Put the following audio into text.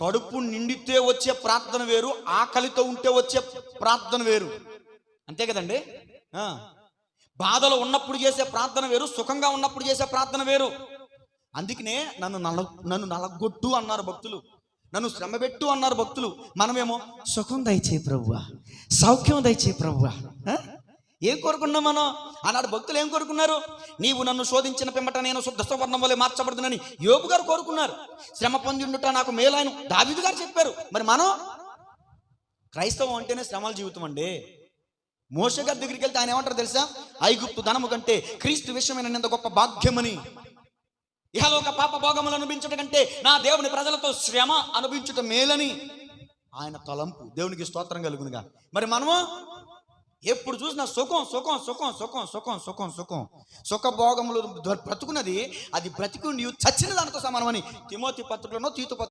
కడుపు నిండితే వచ్చే ప్రార్థన వేరు, ఆకలితో ఉంటే వచ్చే ప్రార్థన వేరు. అంతే కదండి. బాధలో ఉన్నప్పుడు చేసే ప్రార్థన వేరు, సుఖంగా ఉన్నప్పుడు చేసే ప్రార్థన వేరు. అందుకనే నన్ను నలగొట్టు అన్నారు భక్తులు, నన్ను శ్రమ పెట్టు అన్నారు భక్తులు. మనమేమో సుఖం దయచేయి ప్రభువా, సౌఖ్యం దయచేయి ప్రభువా. ఏం కోరుకున్నాం మనం? ఆనాడు భక్తులు ఏం కోరుకున్నారు? నీవు నన్ను శోధించిన పిమ్మట నేను శుద్ధ సువర్ణం వలె మార్చబడుతుందని యోబు గారు కోరుకున్నారు. శ్రమ పొంది ఉండుట నాకు మేలాయను దావీదు గారు చెప్పారు. మరి మనం క్రైస్తవం అంటేనే శ్రమల జీవితం అండి. మోషే గారి దగ్గరికి వెళ్తే ఆయన ఏమంటారు తెలుసా? ఐగుప్తు ధనము కంటే క్రీస్తు విషయమైన ఎంత గొప్ప భాగ్యమని, ఇహలోక పాప భోగములు అనుభవించట కంటే నా దేవుని ప్రజలతో శ్రమ అనుభవించుట మేలని ఆయన తలంపు. దేవునికి స్తోత్రం కలుగునుగా. మరి మనము ఎప్పుడు చూసినా సుఖం సుఖం సుఖం సుఖం సుఖం సుఖం సుఖం సుఖభోగములు బ్రతుకున్నది, అది బ్రతికి చచ్చిన దానితో సమానమని తిమోతి పత్రికలోనో తీతు